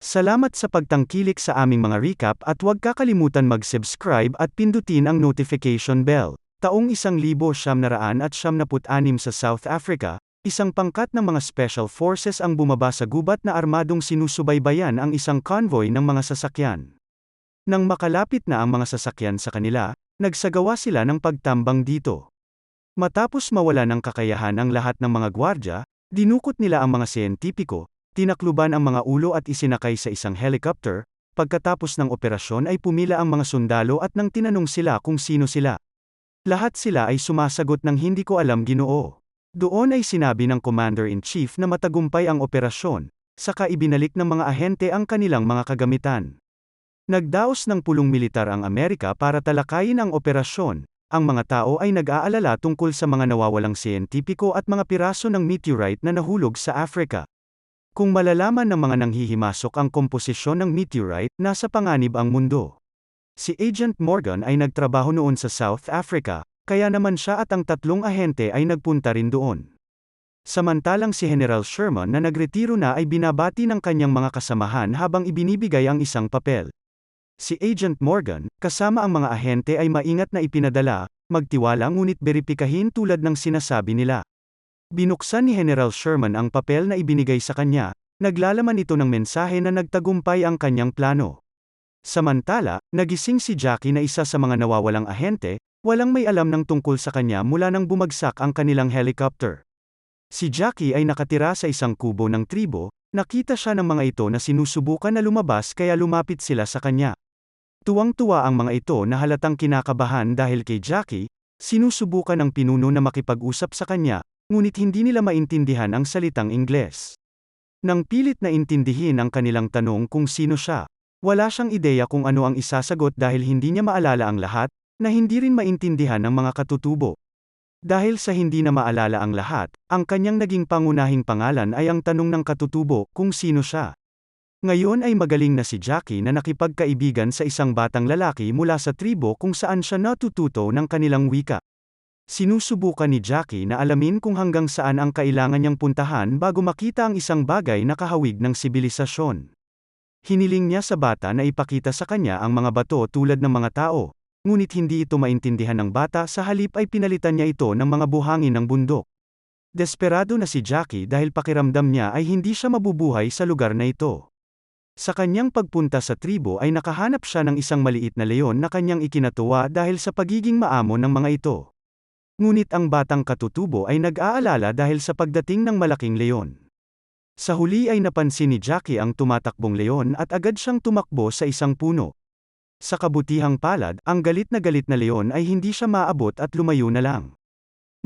Salamat sa pagtangkilik sa aming mga recap at huwag kakalimutan mag-subscribe at pindutin ang notification bell. Taong 1976 sa South Africa, isang pangkat ng mga Special Forces ang bumaba sa gubat na armadong sinusubaybayan ang isang convoy ng mga sasakyan. Nang makalapit na ang mga sasakyan sa kanila, nagsagawa sila ng pagtambang dito. Matapos mawala ng kakayahan ang lahat ng mga gwardya, dinukot nila ang mga siyentipiko, tinakluban ang mga ulo at isinakay sa isang helicopter. Pagkatapos ng operasyon ay pumila ang mga sundalo at nang tinanong sila kung sino sila. Lahat sila ay sumasagot ng hindi ko alam, Ginoo. Doon ay sinabi ng Commander-in-Chief na matagumpay ang operasyon, saka ibinalik ng mga ahente ang kanilang mga kagamitan. Nagdaos ng pulong militar ang Amerika para talakayin ang operasyon. Ang mga tao ay nag-aalala tungkol sa mga nawawalang siyentipiko at mga piraso ng meteorite na nahulog sa Africa. Kung malalaman ng mga nanghihimasok ang komposisyon ng meteorite, nasa panganib ang mundo. Si Agent Morgan ay nagtrabaho noon sa South Africa, kaya naman siya at ang tatlong ahente ay nagpunta rin doon. Samantalang si General Sherman na nagretiro na ay binabati ng kanyang mga kasamahan habang ibinibigay ang isang papel. Si Agent Morgan, kasama ang mga ahente ay maingat na ipinadala, magtiwala ngunit beripikahin tulad ng sinasabi nila. Binuksan ni General Sherman ang papel na ibinigay sa kanya, naglalaman ito ng mensahe na nagtagumpay ang kanyang plano. Samantala, nagising si Jackie na isa sa mga nawawalang ahente, walang may alam ng tungkol sa kanya mula nang bumagsak ang kanilang helicopter. Si Jackie ay nakatira sa isang kubo ng tribo, nakita siya ng mga ito na sinusubukan na lumabas kaya lumapit sila sa kanya. Tuwang-tuwa ang mga ito na halatang kinakabahan dahil kay Jackie, sinusubukan ng pinuno na makipag-usap sa kanya, ngunit hindi nila maintindihan ang salitang Ingles. Nang pilit na intindihin ang kanilang tanong kung sino siya, wala siyang ideya kung ano ang isasagot dahil hindi niya maalala ang lahat, na hindi rin maintindihan ng mga katutubo. Dahil sa hindi na maalala ang lahat, ang kanyang naging pangunahing pangalan ay ang tanong ng katutubo kung sino siya. Ngayon ay magaling na si Jackie na nakipagkaibigan sa isang batang lalaki mula sa tribo kung saan siya natututo ng kanilang wika. Sinusubukan ni Jackie na alamin kung hanggang saan ang kailangan niyang puntahan bago makita ang isang bagay na kahawig ng sibilisasyon. Hiniling niya sa bata na ipakita sa kanya ang mga bato tulad ng mga tao, ngunit hindi ito maintindihan ng bata, sa halip ay pinalitan niya ito ng mga buhangin ng bundok. Desperado na si Jackie dahil pakiramdam niya ay hindi siya mabubuhay sa lugar na ito. Sa kanyang pagpunta sa tribo ay nakahanap siya ng isang maliit na leon na kanyang ikinatuwa dahil sa pagiging maamo ng mga ito. Ngunit ang batang katutubo ay nag-aalala dahil sa pagdating ng malaking leon. Sa huli ay napansin ni Jackie ang tumatakbong leon at agad siyang tumakbo sa isang puno. Sa kabutihang palad, ang galit na leon ay hindi siya maabot at lumayo na lang.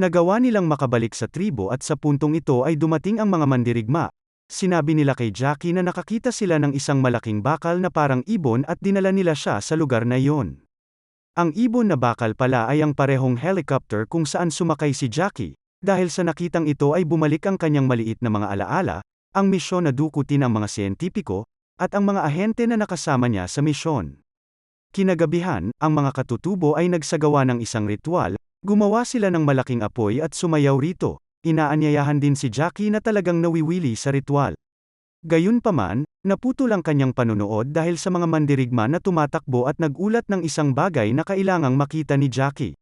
Nagawa nilang makabalik sa tribo at sa puntong ito ay dumating ang mga mandirigma. Sinabi nila kay Jackie na nakakita sila ng isang malaking bakal na parang ibon at dinala nila siya sa lugar na iyon. Ang ibon na bakal pala ay ang parehong helicopter kung saan sumakay si Jackie. Dahil sa nakitang ito ay bumalik ang kanyang maliit na mga alaala, ang misyon na dukutin ang mga siyentipiko, at ang mga ahente na nakasama niya sa misyon. Kinagabihan, ang mga katutubo ay nagsagawa ng isang ritual, gumawa sila ng malaking apoy at sumayaw rito. Inaanyayahan din si Jackie na talagang nawiwili sa ritual. Gayunpaman, naputol ang kanyang panunood dahil sa mga mandirigma na tumatakbo at nagulat ng isang bagay na kailangang makita ni Jackie.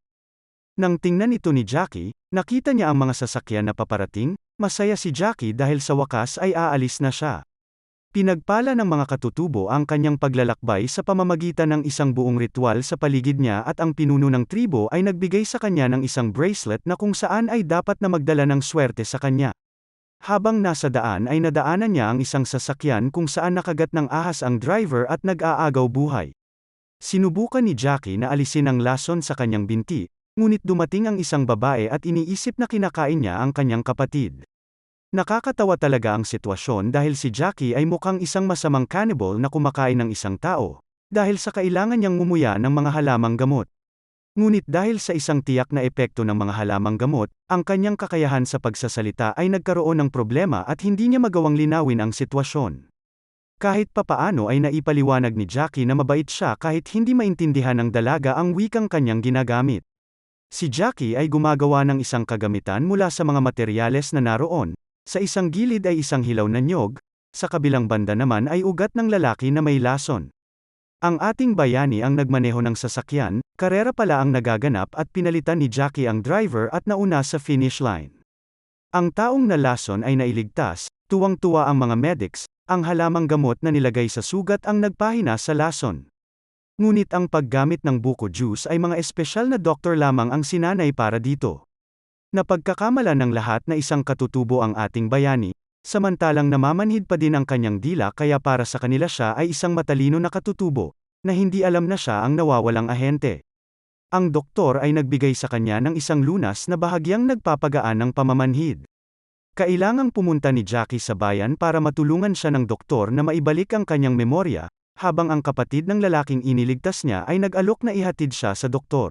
Nang tingnan ito ni Jackie, nakita niya ang mga sasakyan na paparating. Masaya si Jackie dahil sa wakas ay aalis na siya. Pinagpala ng mga katutubo ang kanyang paglalakbay sa pamamagitan ng isang buong ritual sa paligid niya at ang pinuno ng tribo ay nagbigay sa kanya ng isang bracelet na kung saan ay dapat na magdala ng swerte sa kanya. Habang nasa daan ay nadaanan niya ang isang sasakyan kung saan nakagat ng ahas ang driver at nag-aagaw buhay. Sinubukan ni Jackie na alisin ang lason sa kanyang binti, ngunit dumating ang isang babae at iniisip na kinakain niya ang kanyang kapatid. Nakakatawa talaga ang sitwasyon dahil si Jackie ay mukhang isang masamang cannibal na kumakain ng isang tao, dahil sa kailangan niyang ngumuya ng mga halamang gamot. Ngunit dahil sa isang tiyak na epekto ng mga halamang gamot, ang kanyang kakayahan sa pagsasalita ay nagkaroon ng problema at hindi niya magawang linawin ang sitwasyon. Kahit papaano ay naipaliwanag ni Jackie na mabait siya kahit hindi maintindihan ng dalaga ang wikang kanyang ginagamit. Si Jackie ay gumagawa ng isang kagamitan mula sa mga materyales na naroon. Sa isang gilid ay isang hilaw na niyog, Sa kabilang banda naman ay ugat ng lalaki na may lason. Ang ating bayani ang nagmaneho ng sasakyan, karera pala ang nagaganap at pinalitan ni Jackie ang driver at nauna sa finish line. Ang taong nalason ay nailigtas, tuwang-tuwa ang mga medics, ang halamang gamot na nilagay sa sugat ang nagpahina sa lason. Ngunit ang paggamit ng buko juice ay mga espesyal na doktor lamang ang sinanay para dito. Napagkakamala ng lahat na isang katutubo ang ating bayani, samantalang namamanhid pa din ang kanyang dila kaya para sa kanila siya ay isang matalino na katutubo, na hindi alam na siya ang nawawalang ahente. Ang doktor ay nagbigay sa kanya ng isang lunas na bahagyang nagpapagaan ng pamamanhid. Kailangang pumunta ni Jackie sa bayan para matulungan siya ng doktor na maibalik ang kanyang memorya, habang ang kapatid ng lalaking iniligtas niya ay nag-alok na ihatid siya sa doktor.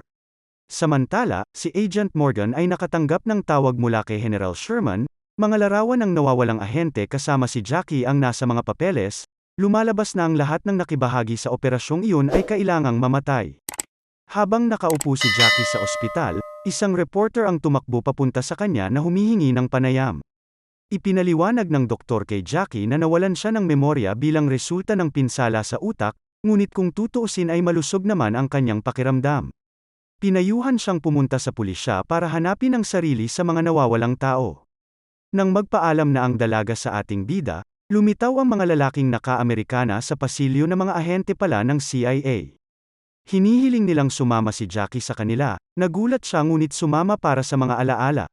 Samantala, si Agent Morgan ay nakatanggap ng tawag mula kay General Sherman, mga larawan ng nawawalang ahente kasama si Jackie ang nasa mga papeles, lumalabas na ang lahat ng nakibahagi sa operasyong iyon ay kailangang mamatay. Habang nakaupo si Jackie sa ospital, isang reporter ang tumakbo papunta sa kanya na humihingi ng panayam. Ipinaliwanag ng doktor kay Jackie na nawalan siya ng memorya bilang resulta ng pinsala sa utak, ngunit kung tutuusin ay malusog naman ang kanyang pakiramdam. Pinayuhan siyang pumunta sa pulisya para hanapin ang sarili sa mga nawawalang tao. Nang magpaalam na ang dalaga sa ating bida, lumitaw ang mga lalaking naka-Amerikana sa pasilyo na mga ahente pala ng CIA. Hinihiling nilang sumama si Jackie sa kanila, nagulat siya ngunit sumama para sa mga alaala.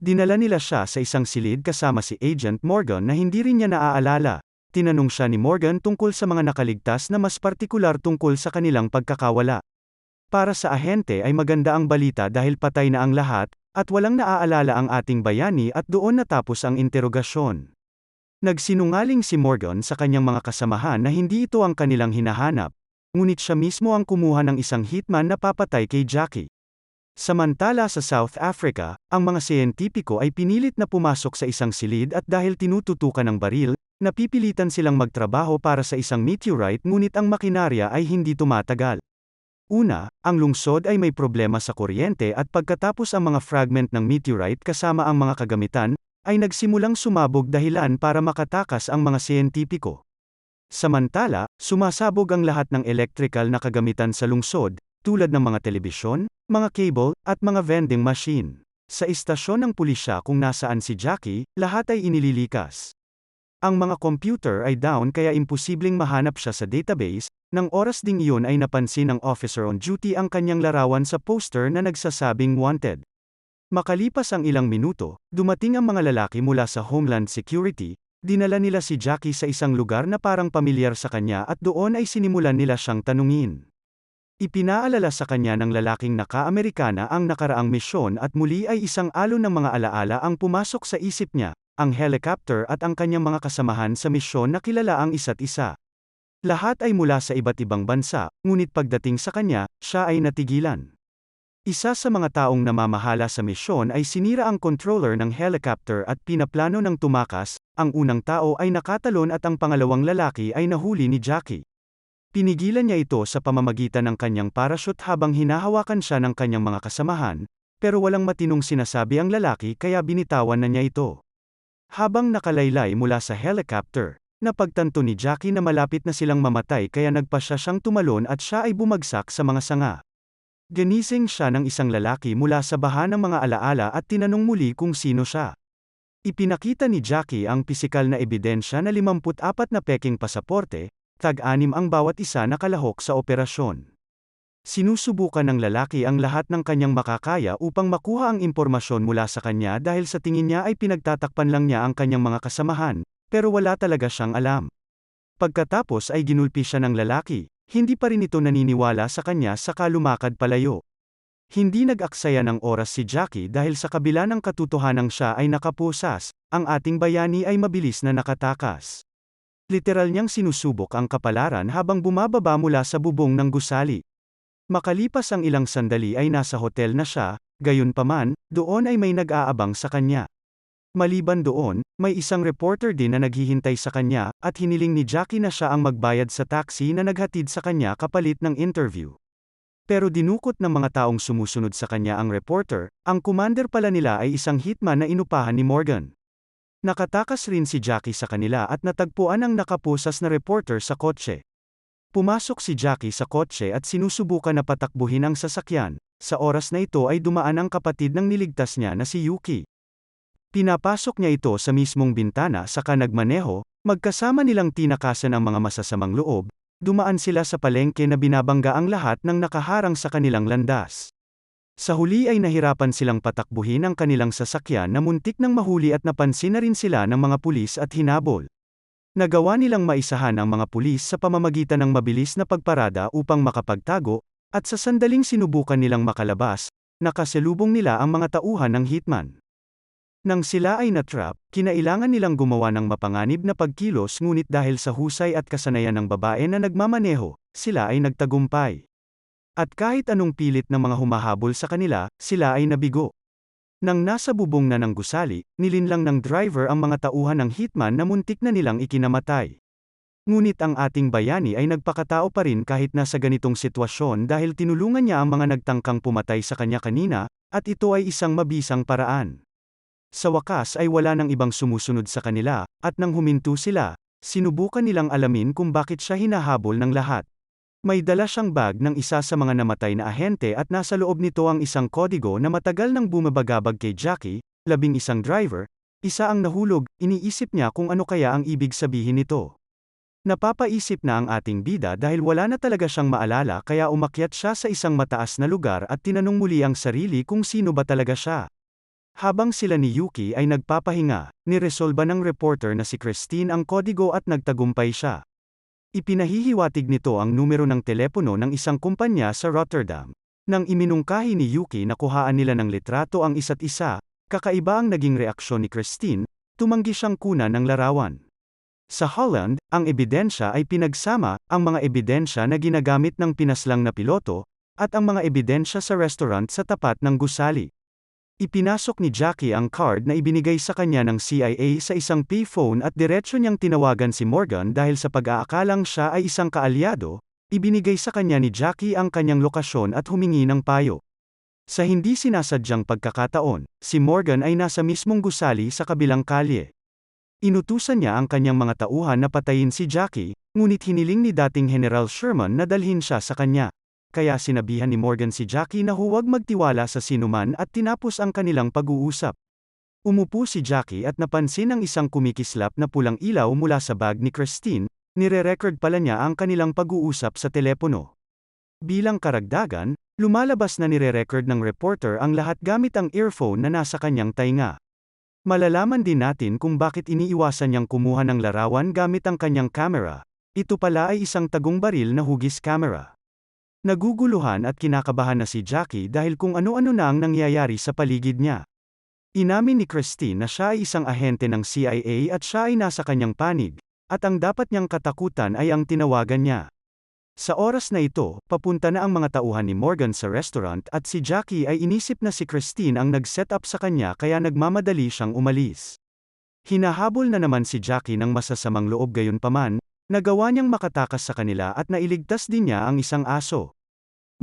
Dinala nila siya sa isang silid kasama si Agent Morgan na hindi rin niya naaalala. Tinanong siya ni Morgan tungkol sa mga nakaligtas na mas partikular tungkol sa kanilang pagkakawala. Para sa ahente ay maganda ang balita dahil patay na ang lahat, at walang naaalala ang ating bayani at doon natapos ang interogasyon. Nagsinungaling si Morgan sa kanyang mga kasamahan na hindi ito ang kanilang hinahanap, ngunit siya mismo ang kumuha ng isang hitman na papatay kay Jackie. Samantala sa South Africa, ang mga siyentipiko ay pinilit na pumasok sa isang silid at dahil tinututukan ng baril, napipilitan silang magtrabaho para sa isang meteorite ngunit ang makinarya ay hindi tumatagal. Una, ang lungsod ay may problema sa kuryente at pagkatapos ang mga fragment ng meteorite kasama ang mga kagamitan, ay nagsimulang sumabog dahilan para makatakas ang mga siyentipiko. Samantala, sumasabog ang lahat ng electrical na kagamitan sa lungsod, tulad ng mga telebisyon, mga cable, at mga vending machine. Sa istasyon ng pulisya kung nasaan si Jackie, lahat ay inililikas. Ang mga computer ay down kaya imposibleng mahanap siya sa database. Nang oras ding iyon ay napansin ng officer on duty ang kanyang larawan sa poster na nagsasabing wanted. Makalipas ang ilang minuto, dumating ang mga lalaki mula sa Homeland Security, dinala nila si Jackie sa isang lugar na parang pamilyar sa kanya at doon ay sinimulan nila siyang tanungin. Ipinaalala sa kanya ng lalaking naka-Amerikana ang nakaraang misyon at muli ay isang alon ng mga alaala ang pumasok sa isip niya, ang helicopter at ang kanyang mga kasamahan sa misyon na kilala ang isa't isa. Lahat ay mula sa iba't ibang bansa, ngunit pagdating sa kanya, siya ay natigilan. Isa sa mga taong namamahala sa misyon ay sinira ang controller ng helicopter at pinaplano ng tumakas, ang unang tao ay nakatalon at ang pangalawang lalaki ay nahuli ni Jackie. Pinigilan niya ito sa pamamagitan ng kanyang parachute habang hinahawakan siya ng kanyang mga kasamahan, pero walang matinong sinasabi ang lalaki kaya binitawan na niya ito. Habang nakalaylay mula sa helicopter, napagtanto ni Jackie na malapit na silang mamatay kaya nagpasya siyang tumalon at siya ay bumagsak sa mga sanga. Ginising siya ng isang lalaki mula sa baha ng mga alaala at tinanong muli kung sino siya. Ipinakita ni Jackie ang pisikal na ebidensya na 54 na peking pasaporte, tag-anim ang bawat isa na kalahok sa operasyon. Sinusubukan ng lalaki ang lahat ng kanyang makakaya upang makuha ang impormasyon mula sa kanya dahil sa tingin niya ay pinagtatakpan lang niya ang kanyang mga kasamahan, pero wala talaga siyang alam. Pagkatapos ay ginulpi siya ng lalaki, hindi pa rin ito naniniwala sa kanya saka lumakad palayo. Hindi nag-aksaya ng oras si Jackie dahil sa kabila ng katotohanang siya ay nakapusas, ang ating bayani ay mabilis na nakatakas. Literal niyang sinusubok ang kapalaran habang bumababa mula sa bubong ng gusali. Makalipas ang ilang sandali ay nasa hotel na siya, gayunpaman, doon ay may nag-aabang sa kanya. Maliban doon, may isang reporter din na naghihintay sa kanya, at hiniling ni Jackie na siya ang magbayad sa taxi na naghatid sa kanya kapalit ng interview. Pero dinukot ng mga taong sumusunod sa kanya ang reporter, ang commander pala nila ay isang hitman na inupahan ni Morgan. Nakatakas rin si Jackie sa kanila at natagpuan ang nakapusas na reporter sa kotse. Pumasok si Jackie sa kotse at sinusubukan na patakbuhin ang sasakyan. Sa oras na ito ay dumaan ang kapatid ng niligtas niya na si Yuki. Pinapasok niya ito sa mismong bintana saka nagmaneho, magkasama nilang tinakasan ang mga masasamang loob, dumaan sila sa palengke na binabangga ang lahat ng nakaharang sa kanilang landas. Sa huli ay nahirapan silang patakbuhin ang kanilang sasakyan na muntik nang mahuli at napansin na rin sila ng mga pulis at hinabol. Nagawa nilang maisahan ang mga pulis sa pamamagitan ng mabilis na pagparada upang makapagtago, at sa sandaling sinubukan nilang makalabas, nakasalubong nila ang mga tauhan ng hitman. Nang sila ay natrap, kinailangan nilang gumawa ng mapanganib na pagkilos ngunit dahil sa husay at kasanayan ng babae na nagmamaneho, sila ay nagtagumpay. At kahit anong pilit ng mga humahabol sa kanila, sila ay nabigo. Nang nasa bubong na ng gusali, nilinlang ng driver ang mga tauhan ng hitman na muntik na nilang ikinamatay. Ngunit ang ating bayani ay nagpakatao pa rin kahit nasa ganitong sitwasyon dahil tinulungan niya ang mga nagtangkang pumatay sa kanya kanina, at ito ay isang mabisang paraan. Sa wakas ay wala nang ibang sumusunod sa kanila, at nang huminto sila, sinubukan nilang alamin kung bakit siya hinahabol ng lahat. May dala siyang bag ng isa sa mga namatay na ahente at nasa loob nito ang isang kodigo na matagal nang bumabagabag kay Jackie, 11 driver, isa ang nahulog, iniisip niya kung ano kaya ang ibig sabihin nito. Napapaisip na ang ating bida dahil wala na talaga siyang maalala kaya umakyat siya sa isang mataas na lugar at tinanong muli ang sarili kung sino ba talaga siya. Habang sila ni Yuki ay nagpapahinga, niresolba ng reporter na si Christine ang kodigo at nagtagumpay siya. Ipinahihiwatig nito ang numero ng telepono ng isang kumpanya sa Rotterdam. Nang iminungkahi ni Yuki na kuhaan nila ng litrato ang isa't isa, kakaiba ang naging reaksyon ni Christine, tumanggi siyang kunan ng larawan. Sa Holland, ang ebidensya ay pinagsama, ang mga ebidensya na ginagamit ng pinaslang na piloto, at ang mga ebidensya sa restaurant sa tapat ng gusali. Ipinasok ni Jackie ang card na ibinigay sa kanya ng CIA sa isang payphone at diretso niyang tinawagan si Morgan dahil sa pag-aakalang siya ay isang kaalyado, ibinigay sa kanya ni Jackie ang kanyang lokasyon at humingi ng payo. Sa hindi sinasadyang pagkakataon, si Morgan ay nasa mismong gusali sa kabilang kalye. Inutusan niya ang kanyang mga tauhan na patayin si Jackie, ngunit hiniling ni dating General Sherman na dalhin siya sa kanya. Kaya sinabihan ni Morgan si Jackie na huwag magtiwala sa sinuman at tinapos ang kanilang pag-uusap. Umupo si Jackie at napansin ang isang kumikislap na pulang ilaw mula sa bag ni Christine, nire-record pala niya ang kanilang pag-uusap sa telepono. Bilang karagdagan, lumalabas na nire-record ng reporter ang lahat gamit ang earphone na nasa kanyang tainga. Malalaman din natin kung bakit iniiwasan niyang kumuha ng larawan gamit ang kanyang camera. Ito pala ay isang tagong baril na hugis camera. Naguguluhan at kinakabahan na si Jackie dahil kung ano-ano na ang nangyayari sa paligid niya. Inamin ni Christine na siya ay isang ahente ng CIA at siya ay nasa kanyang panig, at ang dapat niyang katakutan ay ang tinawagan niya. Sa oras na ito, papunta na ang mga tauhan ni Morgan sa restaurant at si Jackie ay inisip na si Christine ang nag-set up sa kanya kaya nagmamadali siyang umalis. Hinahabol na naman si Jackie ng masasamang loob gayunpaman, nagawa niyang makatakas sa kanila at nailigtas din niya ang isang aso.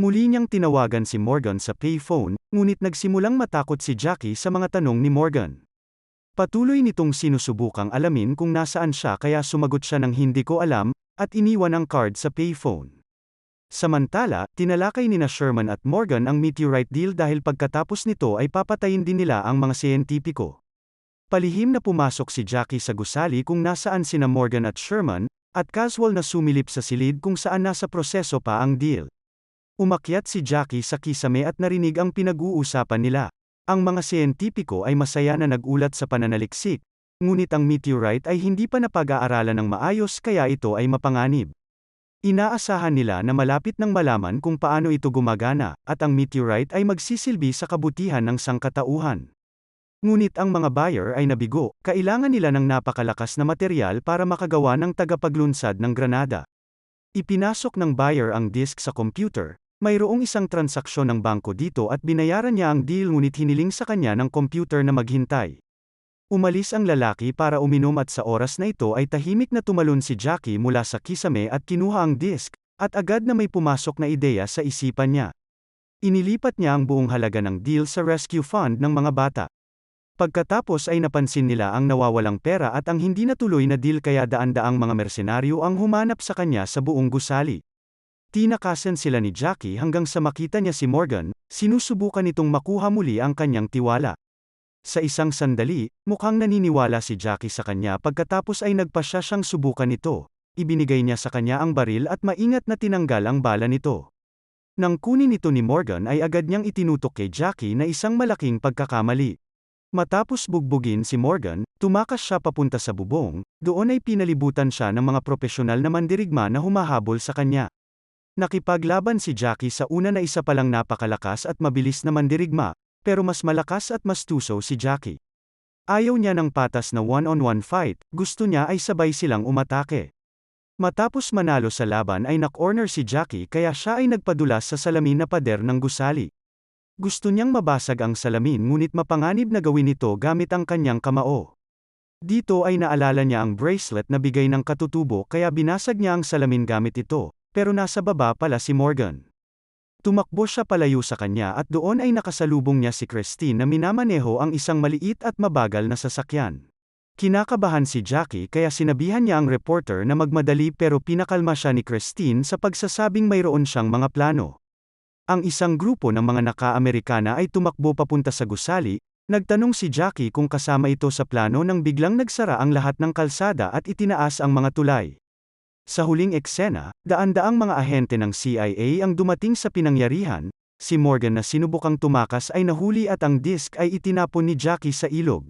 Muli niyang tinawagan si Morgan sa payphone, ngunit nagsimulang matakot si Jackie sa mga tanong ni Morgan. Patuloy nitong sinusubukang alamin kung nasaan siya kaya sumagot siya ng hindi ko alam, at iniwan ang card sa payphone. Samantala, tinalakay nina Sherman at Morgan ang meteorite deal dahil pagkatapos nito ay papatayin din nila ang mga siyentipiko. Palihim na pumasok si Jackie sa gusali kung nasaan sina Morgan at Sherman, at casual na sumilip sa silid kung saan nasa proseso pa ang deal. Umakyat si Jackie sa kisame at narinig ang pinag-uusapan nila. Ang mga siyentipiko ay masaya na nagulat sa pananaliksik, ngunit ang meteorite ay hindi pa napag-aaralan ng maayos kaya ito ay mapanganib. Inaasahan nila na malapit nang malaman kung paano ito gumagana, at ang meteorite ay magsisilbi sa kabutihan ng sangkatauhan. Ngunit ang mga buyer ay nabigo, kailangan nila ng napakalakas na material para makagawa ng tagapaglunsad ng granada. Ipinasok ng buyer ang disk sa computer. Mayroong isang transaksyon ng bangko dito at binayaran niya ang deal ngunit hiniling sa kanya ng computer na maghintay. Umalis ang lalaki para uminom at sa oras na ito ay tahimik na tumalon si Jackie mula sa kisame at kinuha ang disk, at agad na may pumasok na ideya sa isipan niya. Inilipat niya ang buong halaga ng deal sa rescue fund ng mga bata. Pagkatapos ay napansin nila ang nawawalang pera at ang hindi natuloy na deal kaya daan-daang mga mersenaryo ang humanap sa kanya sa buong gusali. Tinakasan sila ni Jackie hanggang sa makita niya si Morgan, sinusubukan nitong makuha muli ang kanyang tiwala. Sa isang sandali, mukhang naniniwala si Jackie sa kanya pagkatapos ay nagpasya siyang subukan ito. Ibinigay niya sa kanya ang baril at maingat na tinanggal ang bala nito. Nang kunin ito ni Morgan ay agad niyang itinutok kay Jackie na isang malaking pagkakamali. Matapos bugbugin si Morgan, tumakas siya papunta sa bubong, doon ay pinalibutan siya ng mga propesyonal na mandirigma na humahabol sa kanya. Nakipaglaban si Jackie sa una na isa palang napakalakas at mabilis na mandirigma, pero mas malakas at mas tuso si Jackie. Ayaw niya ng patas na one-on-one fight, gusto niya ay sabay silang umatake. Matapos manalo sa laban ay na-corner si Jackie kaya siya ay nagpadulas sa salamin na pader ng gusali. Gusto niyang mabasag ang salamin ngunit mapanganib na gawin ito gamit ang kanyang kamao. Dito ay naalala niya ang bracelet na bigay ng katutubo kaya binasag niya ang salamin gamit ito. Pero nasa baba pala si Morgan. Tumakbo siya palayo sa kanya at doon ay nakasalubong niya si Christine na minamaneho ang isang maliit at mabagal na sasakyan. Kinakabahan si Jackie kaya sinabihan niya ang reporter na magmadali pero pinakalma siya ni Christine sa pagsasabing mayroon siyang mga plano. Ang isang grupo ng mga naka-Amerikana ay tumakbo papunta sa gusali, nagtanong si Jackie kung kasama ito sa plano nang biglang nagsara ang lahat ng kalsada at itinaas ang mga tulay. Sa huling eksena, daan-daang mga ahente ng CIA ang dumating sa pinangyarihan, si Morgan na sinubukang tumakas ay nahuli at ang disk ay itinapon ni Jackie sa ilog.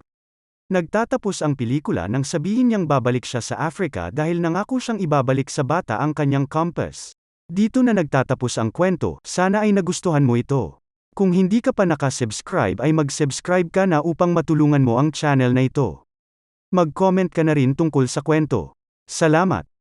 Nagtatapos ang pelikula nang sabihin niyang babalik siya sa Africa dahil nangako siyang ibabalik sa bata ang kanyang compass. Dito na nagtatapos ang kwento, sana ay nagustuhan mo ito. Kung hindi ka pa nakasubscribe ay mag-subscribe ka na upang matulungan mo ang channel na ito. Mag-comment ka na rin tungkol sa kwento. Salamat!